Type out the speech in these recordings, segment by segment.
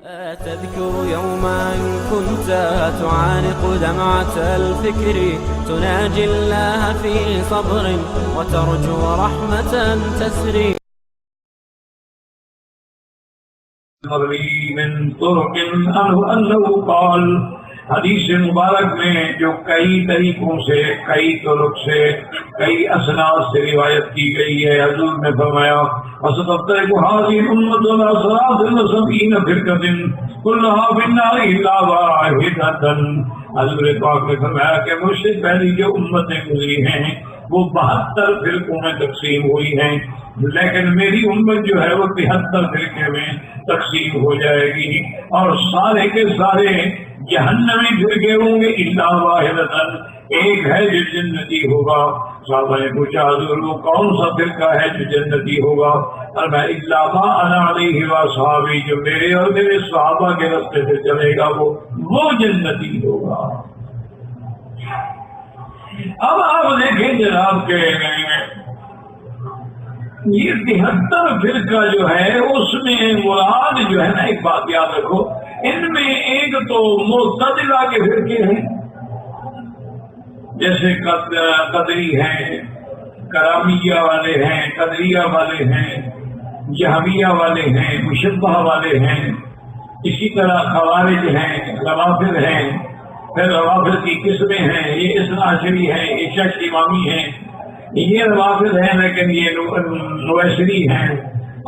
تذكر يوما كنت تعانق دمعة الفكر تناجي الله في صبر وترجو رحمة تسري من طرق انه قال حدیث مبارک میں جو کئی طریقوں سے کئی طرق سے کئی اسناد سے روایت کی گئی ہے، حضور نے فرمایا وَسَتَفْتَرِقُ هَٰذِهِ الْأُمَّةُ عَلَىٰ ثَلَاثٍ وَسَبْعِينَ فِرْقَةٍ كُلُّهَا فِي النَّارِ إِلَّا وَاحِدَةً۔ حضور پاک نے فرمایا کہ مجھ سے پہلی جو امتیں گزری ہیں وہ 72 فرقوں میں تقسیم ہوئی ہیں، لیکن میری امت جو ہے وہ 73 فرقے میں تقسیم ہو جائے گی اور سارے کے سارے جہنمی فرقے ہوں گے الا واحدۃ، ایک ہے جو جنتی ہوگا۔ صحابہ نے پوچھا حضور وہ کون سا فرقہ ہے جو جنتی ہوگا؟ اور میں الا ما انا علیہ واصحابی، جو میرے اور میرے صحابہ کے راستے سے چلے گا وہ جنتی ہوگا۔ اب آپ دیکھیں جناب کہ یہ 73 فرقہ جو ہے اس میں مراد جو ہے نا، ایک بات یاد رکھو، ان میں ایک تو معتزلہ کے فرقے ہیں جیسے قدری ہیں، کرامیہ والے ہیں، قدریہ والے ہیں، جہمیہ والے ہیں، مشبہ والے ہیں، اسی طرح خوارج ہیں، روافض ہیں، پھر روافض کی قسمیں ہیں، یہ اثنا عشری ہیں، یہ شش امامی ہیں، یہ روافض ہیں لیکن یہ نویسری ہیں،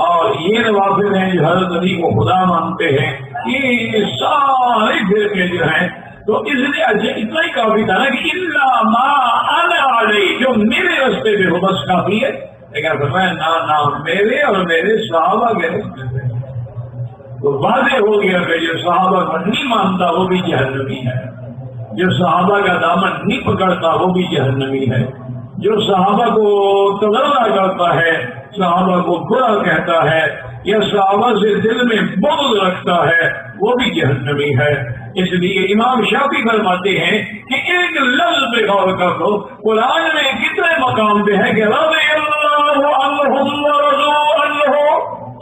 اور یہ روافض ہیں جو حضرت علی کو خدا مانتے ہیں۔ یہ سارے فرقے جو ہیں تو اس لیے اتنا ہی کافی تھا نا کہ الا ما انا علیہ، جو میرے راستے پہ ہو بس کافی ہے۔ لیکن فرمایا نہ میرے اور میرے صحابہ کے راستے پہ، تو واضح ہو گیا کہ جو صحابہ کو نہیں مانتا وہ بھی جہنمی ہے، جو صحابہ کا دامن نہیں پکڑتا وہ بھی جہنمی ہے، جو صحابہ کو تذرع کرتا ہے، صحابہ کو برا کہتا ہے یا صحابہ سے دل میں بغض رکھتا ہے وہ بھی جہنمی ہے۔ اس لیے امام شافعی فرماتے ہیں کہ ایک لفظ پہ غور کر لو، قرآن میں کتنے مقام پہ ہے کہ رضی اللہ عنہم ورضوا عنہ،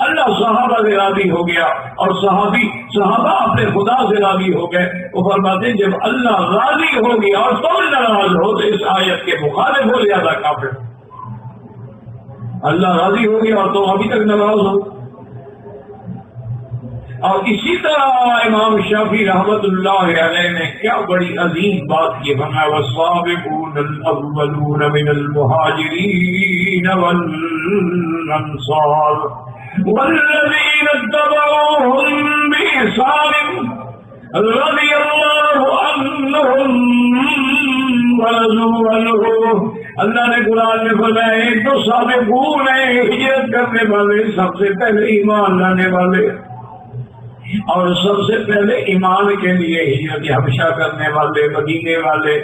اللہ صحابہ سے راضی ہو گیا اور صحابہ اپنے خدا سے راضی ہو گئے۔ وہ فرماتے ہیں جب اللہ راضی ہو گیا اور تم ناراض ہو تو اس آیت کے مخالف ہو زیادہ کافر۔ اللہ راضی ہو گیا اور تم ابھی تک ناراض ہو۔ اور اسی طرح امام شافعی رحمۃ اللہ علیہ نے کیا بڑی عظیم بات کی، فرمایا والسابقون الاولون من المہاجرین والانصار والذین اتبعوهم بإحسان رضی اللہ عنہم ورضوا عنہ۔ اللہ نے قرآن میں فرمایا ایک تو سابقون ہیں، ہجرت کرنے والے، سب سے پہلے ایمان لانے والے، اور سب سے پہلے ایمان کے لیے ہجرت حبشہ کرنے والے، مدینے والے،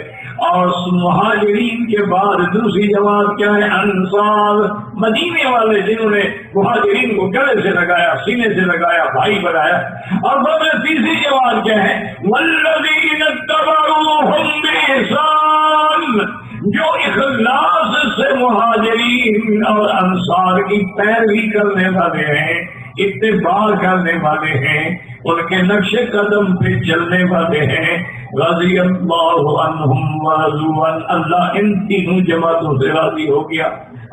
اور مہاجرین کے بعد دوسری جماعت کیا ہے؟ انصار، مدینے والے جنہوں نے مہاجرین کو گلے سے لگایا، سینے سے لگایا، بھائی بنایا۔ اور بعد میں تیسری جماعت کیا ہے؟ والذین اتبعوهم بإحسان، جو اخلاص سے مہاجرین اور انصار کی پیروی کرنے والے ہیں، اتباع کرنے والے ہیں، ان کے نقش قدم پہ چلنے والے ہیں۔ رضی اللہ عنہم ورضوا عنہ، اللہ ان تینوں جماعتوں سے راضی ہو گیا۔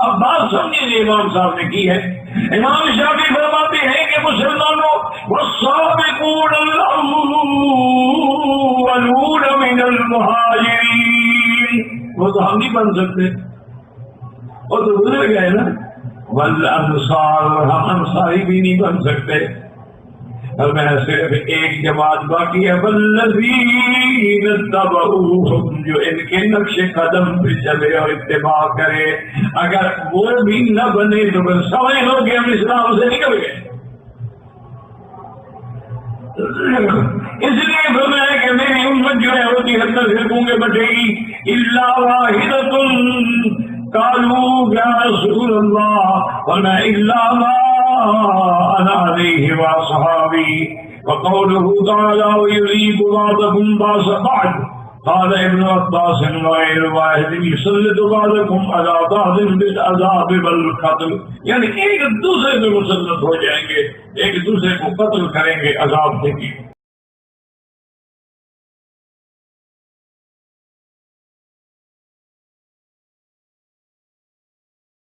اب بات سمجھیں جو امام صاحب نے کی ہے، امام شافعی فرماتے ہیں کہ مسلمانوں والسابقون الاولون من المہاجرین، وہ تو ہم نہیں بن سکتے، وہ تو گزر گئے نا، والانصار، اور ہم انصاری بھی نہیں بن سکتے، اور میں صرف ایک جماعت باقی ہے والذین اتبعوہم، جو ان کے نقش قدم پہ چلے اور اتباع کرے۔ اگر وہ بھی نہ بنے تو پھر سمجھ لو کہ ہم اسلام سے نکل گئے۔ اس لیے فرمایا کہ میری امت جو ہے وہ 73 فرقوں میں بٹے گی، الا واحدۃ قالوا یا رسول اللہ، وما الا ما انا علیہ واصحابی، وقوله تعالی ویذیق بعضکم بعض بعض، قال ابن عباس وغير واحد يسلط بعضكم على بعض بالعذاب والقتل، یعنی ایک دوسرے پہ مسلط ہو جائیں گے، ایک دوسرے کو قتل کریں گے عذاب سے.